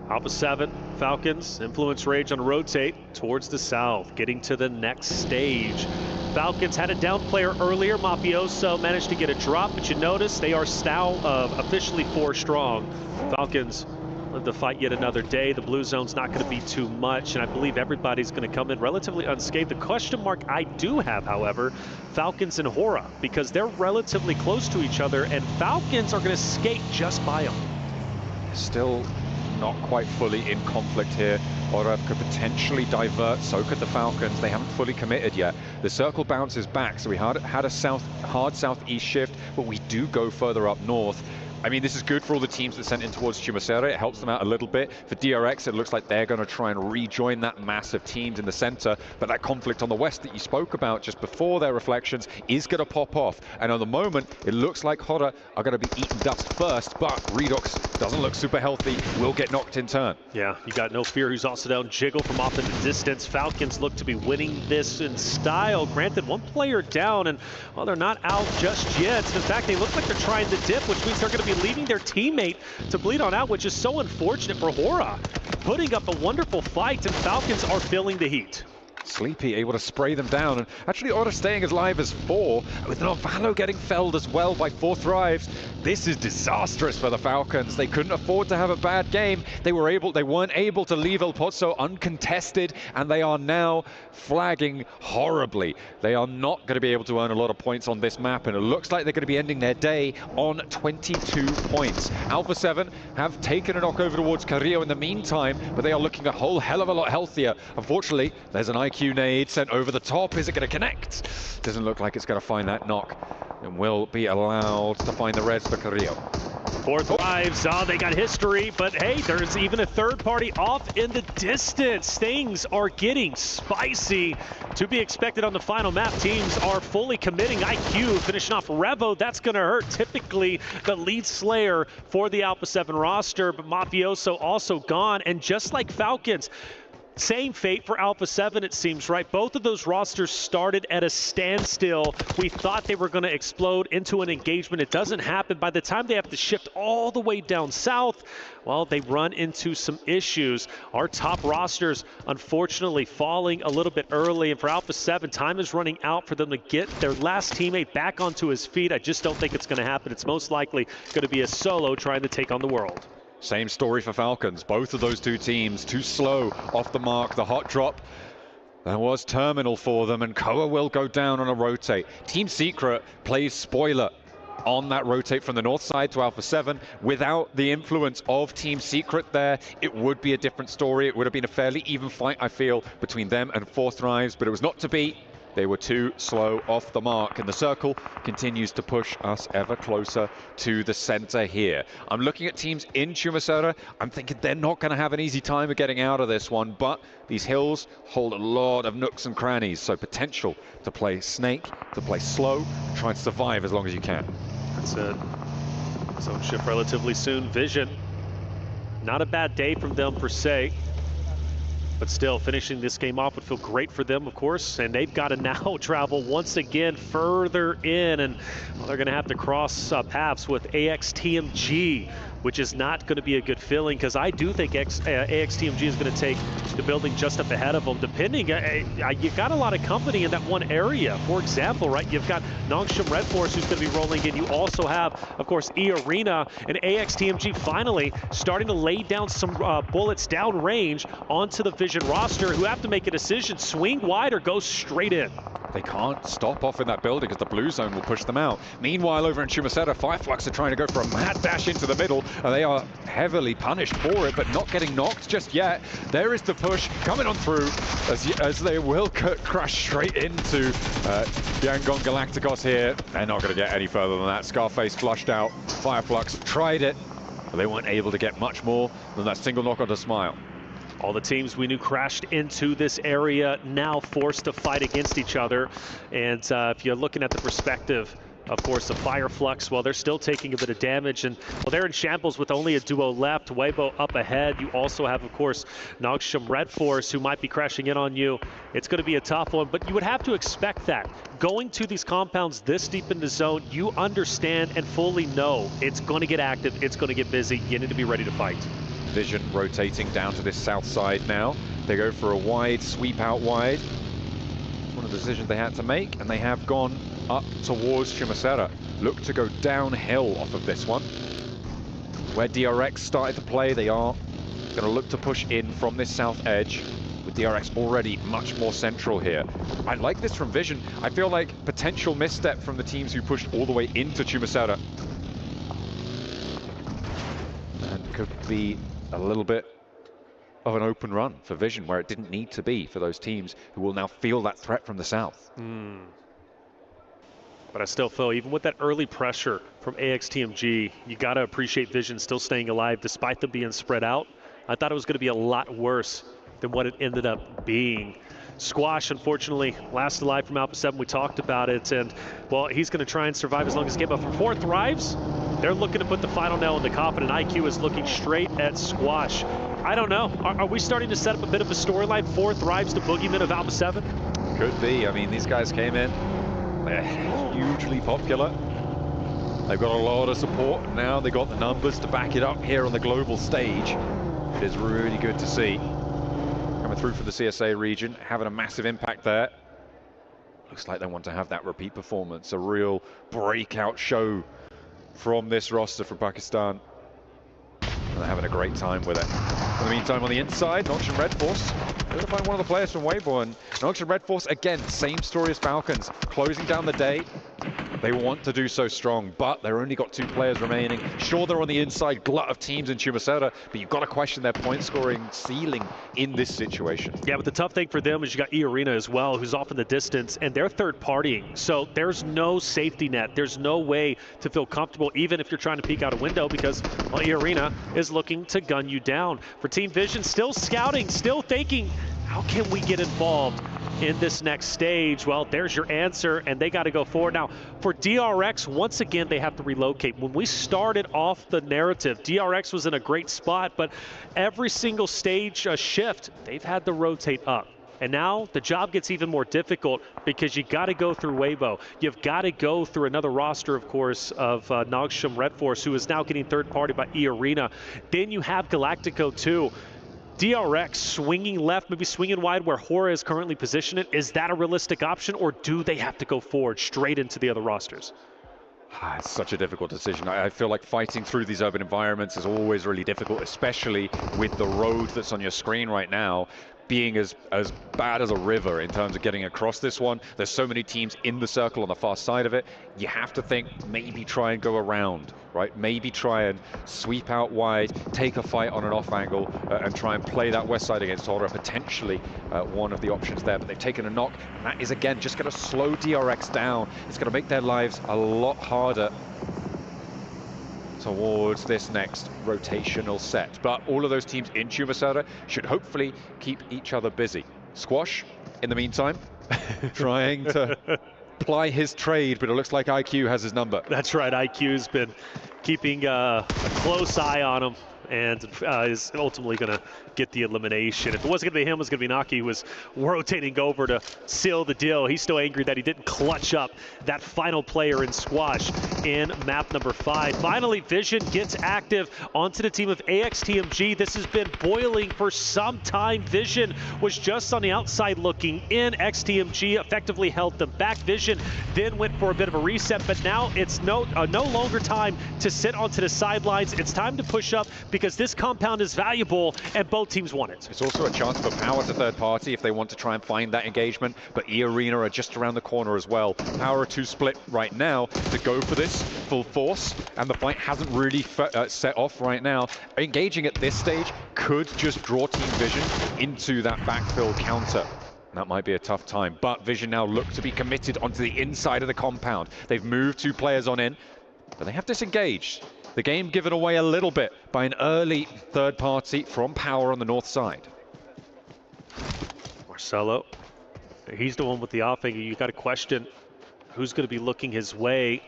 S1: Alpha 7, Falcons, Influence Rage on rotate towards the south, getting to the next stage. Falcons had a down player earlier. Mafioso managed to get a drop, but you notice they are now officially 4 strong. Falcons live to fight yet another day. The blue zone's not going to be too much, and I believe everybody's going to come in relatively unscathed. The question mark I do have, however, Falcons and Hora, because they're relatively close to each other, and Falcons are going to skate just by them.
S2: Still not quite fully in conflict here. Hora could potentially divert, so could the Falcons. They haven't fully committed yet. The circle bounces back, so we had a hard southeast shift, but we do go further up north. I mean, this is good for all the teams that sent in towards Chumacera. It helps them out a little bit. For DRX, it looks like they're going to try and rejoin that mass of teams in the center. But that conflict on the west that you spoke about just before their reflections is going to pop off. And at the moment, it looks like Hora are going to be eating dust first. But Redox doesn't look super healthy, will get knocked in turn.
S1: Yeah, you got No Fear, who's also down. Jiggle from off in the distance. Falcons look to be winning this in style. Granted, 1 player down, and well, they're not out just yet. In fact, they look like they're trying to dip, which means they're going to be leaving their teammate to bleed on out, which is so unfortunate for Hora. Putting up a wonderful fight, and Falcons are feeling the heat.
S2: Sleepy able to spray them down, and actually Hora staying as live as 4, with Novalo getting felled as well by 4 thrives. This is disastrous for the Falcons. They couldn't afford to have a bad game. They weren't able to leave El Pozo uncontested, and they are now flagging horribly. They are not going to be able to earn a lot of points on this map, and it looks like they're going to be ending their day on 22 points. Alpha 7 have taken a knock over towards Carrillo in the meantime, but they are looking a whole hell of a lot healthier. Unfortunately, there's an IQ nade sent over the top. Is it going to connect? Doesn't look like it's going to find that knock, and will be allowed to find the reds for Carrillo.
S1: 4 thrives. Oh, they got history, but hey, there's even a third party off in the distance. Things are getting spicy. To be expected on the final map. Teams are fully committing. IQ finishing off Revo. That's going to hurt. Typically the lead slayer for the Alpha 7 roster, but Mafioso also gone. And just like Falcons, Same fate for Alpha 7, it seems, right? Both of those rosters started at a standstill. We thought they were going to explode into an engagement. It doesn't happen. By the time they have to shift all the way down south, well, they run into some issues. Our top rosters, unfortunately, falling a little bit early. And for Alpha 7, time is running out for them to get their last teammate back onto his feet. I just don't think it's going to happen. It's most likely going to be a solo trying to take on the world.
S2: Same story for Falcons. Both of those two teams too slow off the mark. The hot drop, that was terminal for them, and Koa will go down on a rotate. Team Secret plays spoiler on that rotate from the north side to Alpha 7. Without the influence of Team Secret there, it would be a different story. It would have been a fairly even fight, I feel, between them and Fourth Thrives, but it was not to be. They were too slow off the mark, and the circle continues to push us ever closer to the center here. I'm looking at teams in Chumacera. I'm thinking they're not going to have an easy time of getting out of this one, but these hills hold a lot of nooks and crannies, so potential to play Snake, to play slow, try and survive as long as you can.
S1: That's it. Zone shift relatively soon. Vision, not a bad day from them per se. But still, finishing this game off would feel great for them, of course, and they've got to now travel once again further in, and well, they're going to have to cross paths with AXTMG, which is not going to be a good feeling, because I do think AXTMG is going to take the building just up ahead of them, depending. You've got a lot of company in that one area. For example, right, you've got Nongshim Red Force who's going to be rolling in. You also have, of course, E-Arena, and AXTMG finally starting to lay down some bullets downrange onto the Vision roster, who have to make a decision, swing wide or go straight in.
S2: They can't stop off in that building because the blue zone will push them out. Meanwhile, over in Chumacera, Fireflux are trying to go for a mad dash into the middle, and they are heavily punished for it, but not getting knocked just yet. There is the push coming on through as they will crash straight into Yangon Galacticos here. They're not going to get any further than that. Scarface flushed out. Fireflux tried it, but they weren't able to get much more than that single knock onto Smile.
S1: All the teams we knew crashed into this area, now forced to fight against each other. And if you're looking at the perspective, of course, the Fireflux, well, they're still taking a bit of damage. And well, they're in shambles with only a duo left. Weibo up ahead. You also have, of course, Nongshim Red Force, who might be crashing in on you. It's going to be a tough one, but you would have to expect that. Going to these compounds this deep in the zone, you understand and fully know it's going to get active, it's going to get busy. You need to be ready to fight.
S2: Vision rotating down to this south side now. They go for a wide sweep out wide. One of the decisions they had to make, and they have gone up towards Chumacera. Look to go downhill off of this one. Where DRX started to play, they are going to look to push in from this south edge, with DRX already much more central here. I like this from Vision. I feel like potential misstep from the teams who pushed all the way into Chumacera. And could be a little bit of an open run for Vision, where it didn't need to be for those teams who will now feel that threat from the south.
S1: But I still feel, even with that early pressure from AXTMG, you got to appreciate Vision still staying alive despite them being spread out. I thought it was going to be a lot worse than what it ended up being. Squash, unfortunately, last alive from Alpha 7. We talked about it, and well, he's going to try and survive as long as he can. But for Fourth Thrives, they're looking to put the final nail in the coffin, and IQ is looking straight at Squash. I don't know. Are we starting to set up a bit of a storyline? Fourth Thrives, the boogeyman of Alpha 7?
S2: Could be. I mean, these guys came in. They're hugely popular. They've got a lot of support. Now they got the numbers to back it up here on the global stage. It is really good to see. Coming through for the CSA region, having a massive impact there. Looks like they want to have that repeat performance, a real breakout show from this roster from Pakistan. And they're having a great time with it. In the meantime, on the inside, Nongshim Red Force, they're going to find one of the players from Weibo. And Nongshim Red Force, again, same story as Falcons, closing down the day. They want to do so strong, but they've only got 2 players remaining. Sure, they're on the inside glut of teams in Chumacera, but you've got to question their point scoring ceiling in this situation.
S1: Yeah, but the tough thing for them is you got E-Arena as well, who's off in the distance, and they're third partying. So there's no safety net. There's no way to feel comfortable, even if you're trying to peek out a window, because well, E-Arena is looking to gun you down. For Team Vision, still scouting, still thinking, how can we get involved? in this next stage? Well, there's your answer, and they got to go forward. Now, for DRX, once again, they have to relocate. When we started off the narrative, DRX was in a great spot, but every single stage shift, they've had to rotate up. And now the job gets even more difficult because you got to go through Weibo. You've got to go through another roster, of course, of Nongshim Red Force, who is now getting third party by E-Arena. Then you have Galactico too. DRX swinging left, maybe swinging wide where Hora is currently positioned. Is that a realistic option, or do they have to go forward straight into the other rosters?
S2: It's such a difficult decision. I feel like fighting through these urban environments is always really difficult, especially with the road that's on your screen right now being as bad as a river in terms of getting across this one. There's so many teams in the circle on the far side of it. You have to think, maybe try and go around, right? Maybe try and sweep out wide, take a fight on an off angle, and try and play that west side against Hora, potentially one of the options there. But they've taken a knock, and that is, again, just going to slow DRX down. It's going to make their lives a lot harder towards this next rotational set. But all of those teams in Chumacera should hopefully keep each other busy. Squash, in the meantime, trying to ply his trade, but it looks like IQ has his number.
S1: That's right, IQ's been keeping a close eye on him, and is ultimately going to get the elimination. If it wasn't going to be him, it was going to be Naki, who was rotating over to seal the deal. He's still angry that he didn't clutch up that final player in Squash in map number 5. Finally, Vision gets active onto the team of AXTMG. This has been boiling for some time. Vision was just on the outside looking in. XTMG effectively held them back. Vision then went for a bit of a reset, but now it's no longer time to sit onto the sidelines. It's time to push up because this compound is valuable and both teams want it.
S2: It's also a chance for Power to third party if they want to try and find that engagement, but E-Arena are just around the corner as well. Power are too split right now to go for this full force, and the fight hasn't really set off right now. Engaging at this stage could just draw Team Vision into that backfill counter. That might be a tough time, but Vision now look to be committed onto the inside of the compound. They've moved 2 players on in, but they have disengaged. The game given away a little bit by an early third party from Power on the north side.
S1: Marcelo, he's the one with the off angle. You got to question who's going to be looking his way.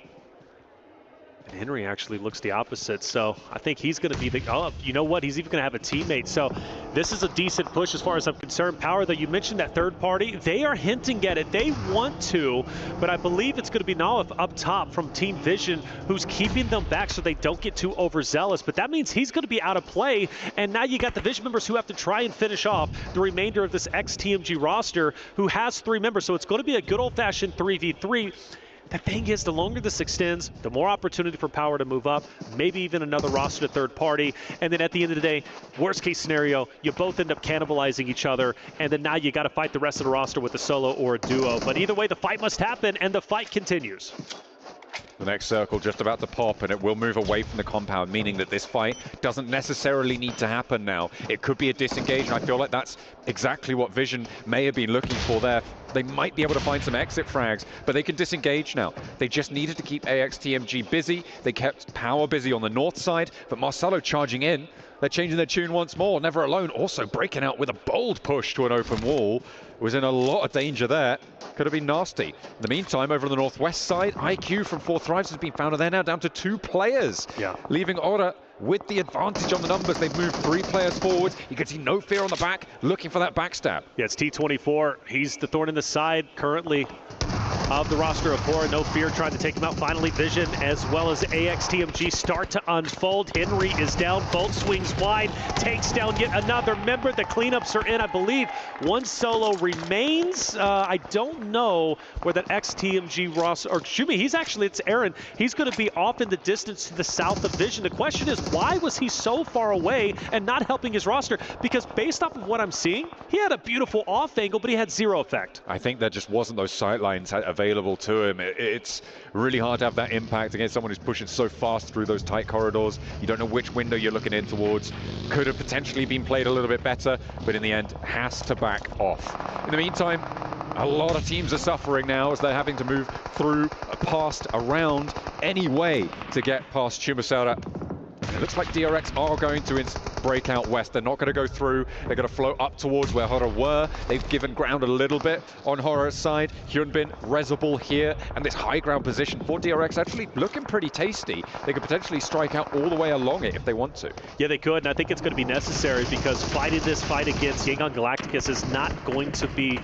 S1: And Henry actually looks the opposite, so I think he's going to be the, oh, you know what, he's even going to have a teammate. So this is a decent push as far as I'm concerned. Power, though, you mentioned that third party, they are hinting at it. They want to, but I believe it's going to be Nalif up top from Team Vision who's keeping them back so they don't get too overzealous. But that means he's going to be out of play, and now you got the Vision members who have to try and finish off the remainder of this XTMG roster who has 3 members. So it's going to be a good old-fashioned 3v3. The thing is, the longer this extends, the more opportunity for Power to move up, maybe even another roster to third party. And then at the end of the day, worst case scenario, you both end up cannibalizing each other. And then now you got to fight the rest of the roster with a solo or a duo. But either way, the fight must happen, and the fight continues.
S2: The next circle just about to pop, and it will move away from the compound, meaning that this fight doesn't necessarily need to happen now. It could be a disengage, and I feel like that's exactly what Vision may have been looking for there. They might be able to find some exit frags, but they can disengage now. They just needed to keep AXTMG busy. They kept Power busy on the north side, but Marcelo charging in. They're changing their tune once more. Never Alone also breaking out with a bold push to an open wall. Was in a lot of danger there. Could have been nasty. In the meantime, over on the northwest side, IQ from 4 Thrives has been found, and they're now down to 2 players.
S1: Yeah.
S2: Leaving Ora with the advantage on the numbers. They've moved 3 players forward. You can see No Fear on the back, looking for that backstab.
S1: Yeah, it's T24. He's the thorn in the side currently of the roster of Hora. No Fear trying to take him out. Finally, Vision as well as AXTMG start to unfold. Henry is down. Bolt swings wide, takes down yet another member. The cleanups are in, I believe. 1 solo remains. I don't know where that XTMG roster, or excuse me, it's Aaron. He's going to be off in the distance to the south of Vision. The question is, why was he so far away and not helping his roster? Because based off of what I'm seeing, he had a beautiful off angle, but he had 0 effect.
S2: I think there just wasn't those sightlines available to him. It's really hard to have that impact against someone who's pushing so fast through those tight corridors. You don't know which window you're looking in towards. Could have potentially been played a little bit better, but in the end has to back off. In the meantime, a lot of teams are suffering now as they're having to move through, past, around any way to get past Chumacera. It looks like DRX are going to break out west. They're not going to go through. They're going to float up towards where Horror were. They've given ground a little bit on Horror's side. Hyunbin, Rezabal here, and this high ground position for DRX actually looking pretty tasty. They could potentially strike out all the way along it if they want to.
S1: Yeah, they could, and I think it's going to be necessary because fighting this fight against Yangon Galacticus is not going to be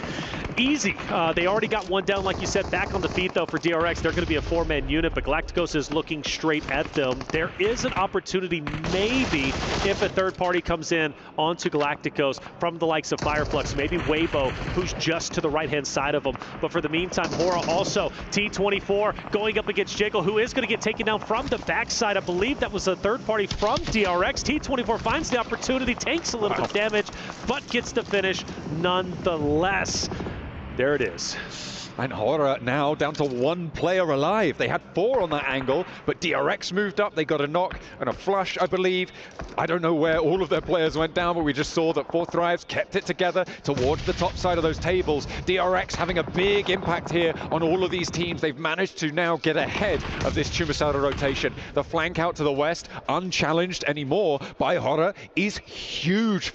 S1: easy. They already got one down, like you said, back on the feet, though, for DRX. They're going to be a 4-man unit, but Galacticos is looking straight at them. There is an opportunity, maybe, if a third party comes in onto Galacticos from the likes of Fireflux, maybe Weibo, who's just to the right-hand side of them. But for the meantime, Hora also, T24 going up against Jiggle, who is going to get taken down from the backside. I believe that was a third party from DRX. T24 finds the opportunity, takes a little bit of damage, but gets the finish nonetheless. There it is.
S2: And Horror now down to 1 player alive. They had 4 on that angle, but DRX moved up. They got a knock and a flush, I believe. I don't know where all of their players went down, but we just saw that 4 Thrives kept it together towards the top side of those tables. DRX having a big impact here on all of these teams. They've managed to now get ahead of this Chumasara rotation. The flank out to the west, unchallenged anymore by Horror, is huge.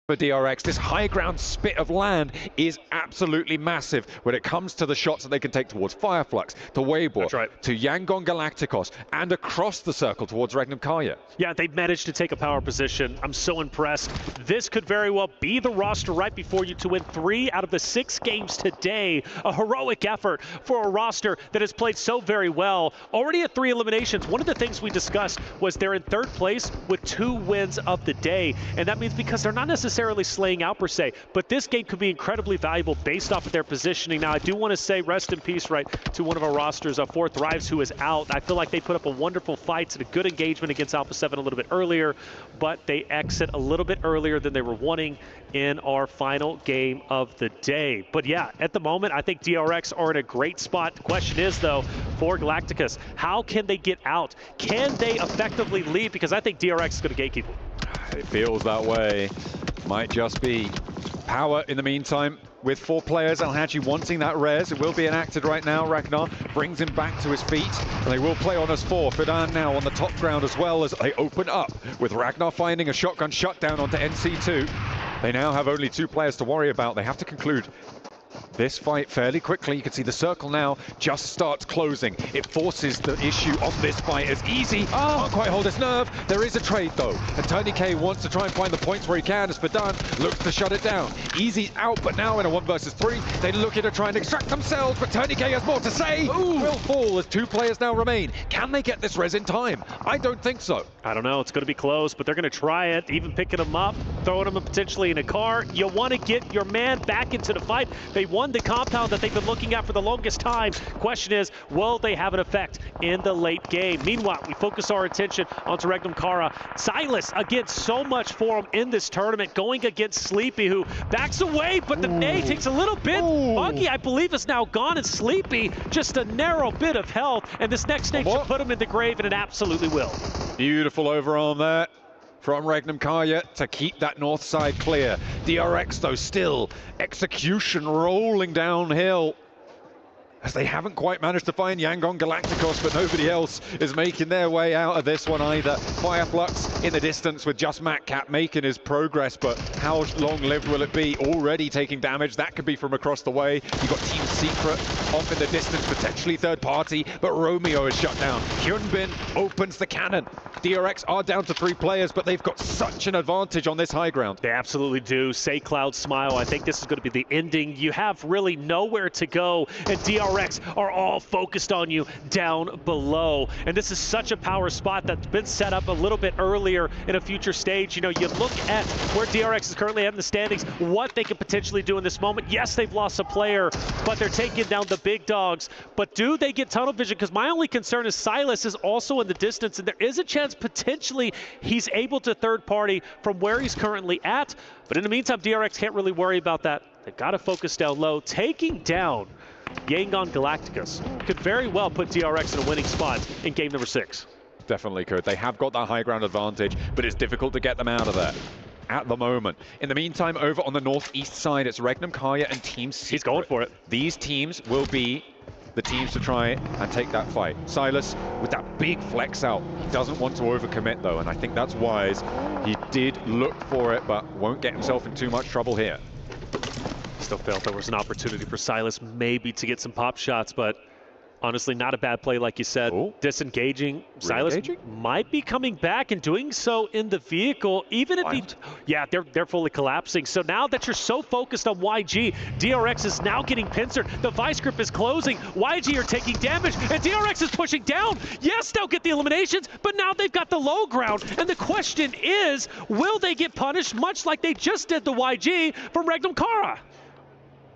S2: For DRX, this high ground spit of land is absolutely massive when it comes to the shots that they can take towards Fireflux, to Weibo, to Yangon Galacticos, and across the circle towards Regnum Karya.
S1: Yeah, they managed to take a power position. I'm so impressed. This could very well be the roster right before you to win 3 out of the 6 games today. A heroic effort for a roster that has played so very well. Already at 3 eliminations. One of the things we discussed was they're in 3rd place with 2 wins of the day. And that means because they're not necessarily slaying out per se, but this game could be incredibly valuable based off of their positioning. Now, I do want to say rest in peace, right, to one of our rosters, 4 Thrives, who is out. I feel like they put up a wonderful fight and a good engagement against Alpha 7 a little bit earlier, but they exit a little bit earlier than they were wanting in our final game of the day. But yeah, at the moment, I think DRX are in a great spot. The question is, though, for Galacticus, how can they get out? Can they effectively leave? Because I think DRX is going to gatekeep them.
S2: It feels that way. Might just be power in the meantime. With 4 players, Alhaji wanting that res. It will be enacted right now. Ragnar brings him back to his feet, and they will play on us 4. Fidan now on the top ground as well as they open up, with Ragnar finding a shotgun shutdown onto NC2. They now have only 2 players to worry about. They have to conclude this fight fairly quickly. You can see the circle now just starts closing. It forces the issue of this fight as Easy can't quite hold his nerve. There is a trade though, and Tony K wants to try and find the points where he can as Fadan looks to shut it down. Easy's out, but now in a 1 versus 3, they look to try and extract themselves, but Tony K has more to say. Will fall as 2 players now remain. Can they get this res in time? I don't think so.
S1: I don't know, it's going to be close, but they're going to try it, even picking him up, throwing him potentially in a car. You want to get your man back into the fight. They won the compound that they've been looking at for the longest time. Question is, will they have an effect in the late game? Meanwhile, we focus our attention onto Regnum Karya. Silas, again, so much for him in this tournament, going against Sleepy, who backs away, but the nade takes a little bit. Monkey, I believe, is now gone, and Sleepy, just a narrow bit of health, and this next nade should put him in the grave, and it absolutely will.
S2: Beautiful overarm there from Regnum Karya to keep that north side clear. DRX, though, still execution rolling downhill, as they haven't quite managed to find Yangon Galacticos, but nobody else is making their way out of this one either. Fireflux in the distance with just Matcat making his progress, but how long-lived will it be? Already taking damage. That could be from across the way. You've got Team Secret off in the distance, potentially third party, but Romeo is shut down. Hyunbin opens the cannon. DRX are down to 3 players, but they've got such an advantage on this high ground.
S1: They absolutely do. Say Cloud Smile. I think this is going to be the ending. You have really nowhere to go, and DRX are all focused on you down below. And this is such a power spot that's been set up a little bit earlier in a future stage. You know, you look at where DRX is currently at in the standings, what they could potentially do in this moment. Yes, they've lost a player, but they're taking down the big dogs. But do they get tunnel vision? Because my only concern is Silas is also in the distance, and there is a chance potentially he's able to third party from where he's currently at. But in the meantime, DRX can't really worry about that. They've got to focus down low. Taking down Yangon Galacticus could very well put DRX in a winning spot in game number 6.
S2: Definitely could. They have got that high ground advantage, but it's difficult to get them out of there at the moment. In the meantime, over on the northeast side, it's Regnum Kaya and Team Secret.
S1: He's going for it.
S2: These teams will be the teams to try and take that fight. Silas, with that big flex out, he doesn't want to overcommit though, and I think that's wise. He did look for it, but won't get himself in too much trouble here.
S1: Still felt there was an opportunity for Silas maybe to get some pop shots, but honestly, not a bad play, like you said.
S2: Ooh.
S1: Disengaging. Silas might be coming back and doing so in the vehicle, even if he... Yeah, they're fully collapsing. So now that you're so focused on YG, DRX is now getting pincered. The vice grip is closing. YG are taking damage, and DRX is pushing down. Yes, they'll get the eliminations, but now they've got the low ground. And the question is, will they get punished much like they just did the YG from Regnum Kara?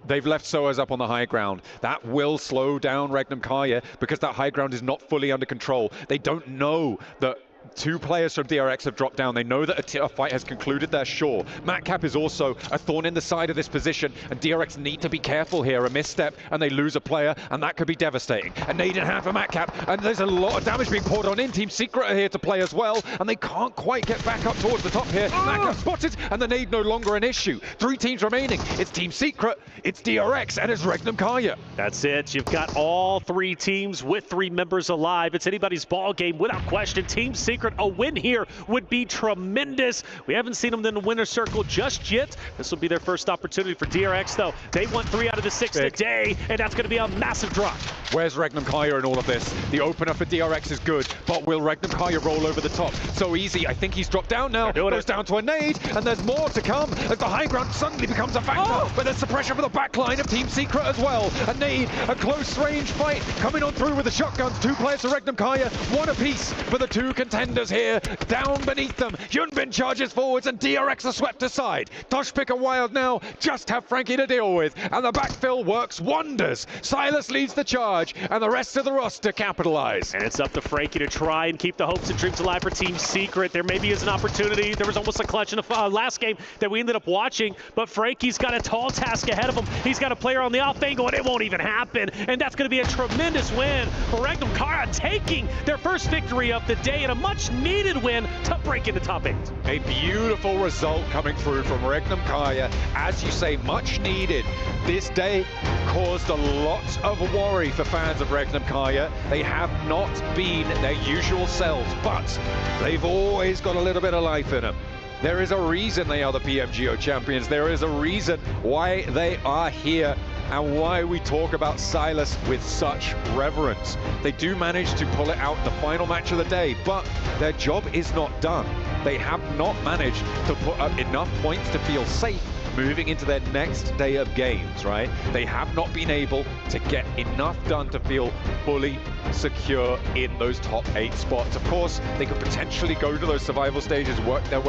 S2: They've left Soaz up on the high ground. That will slow down Regnum Kaya because that high ground is not fully under control. They don't know that two players from DRX have dropped down. They know that a fight has concluded there, sure. Matcap is also a thorn in the side of this position, and DRX need to be careful here. A misstep, and they lose a player, and that could be devastating. A nade in hand for Matcap, and there's a lot of damage being poured on in. Team Secret are here to play as well, and they can't quite get back up towards the top here. Matcap spotted, and the nade no longer an issue. 3 teams remaining. It's Team Secret, it's DRX, and it's Regnum Kaya.
S1: That's it. You've got all 3 teams with 3 members alive. It's anybody's ball game without question. Team Secret, a win here would be tremendous. We haven't seen them in the winner's circle just yet. This will be their first opportunity for DRX, though. They won 3 out of the 6 today, and that's going to be a massive drop.
S2: Where's Regnum Kaya in all of this? The opener for DRX is good, but will Regnum Kaya roll over the top? So easy. I think he's dropped down now. Goes down to a nade, and there's more to come as the high ground suddenly becomes a factor. But there's the pressure for the backline of Team Secret as well. A nade, a close range fight coming on through with the shotguns. 2 players for Regnum Kaya, 1 apiece for the 2 contenders here. Down beneath them, Hyunbin charges forwards and DRX are swept aside. Tosh Picker Wild now just have Frankie to deal with, and the backfill works wonders. Silas leads the charge, and the rest of the roster capitalize.
S1: And it's up to Frankie to try and keep the hopes and dreams alive for Team Secret. There maybe is an opportunity. There was almost a clutch in the last game that we ended up watching, but Frankie's got a tall task ahead of him. He's got a player on the off angle, and it won't even happen. And that's going to be a tremendous win for Regnum Kara, taking their first victory of the day and a much needed win to break into top 8.
S2: A beautiful result coming through from Regnum Kaya. As you say, much needed. This day caused a lot of worry for fans of Regnum Kaya. They have not been their usual selves, but they've always got a little bit of life in them. There is a reason they are the PMGO champions. There is a reason why they are here and why we talk about Silas with such reverence. They do manage to pull it out in the final match of the day, but their job is not done. They have not managed to put up enough points to feel safe moving into their next day of games, right? They have not been able to get enough done to feel fully secure in those top 8 spots. Of course, they could potentially go to those survival stages, work their way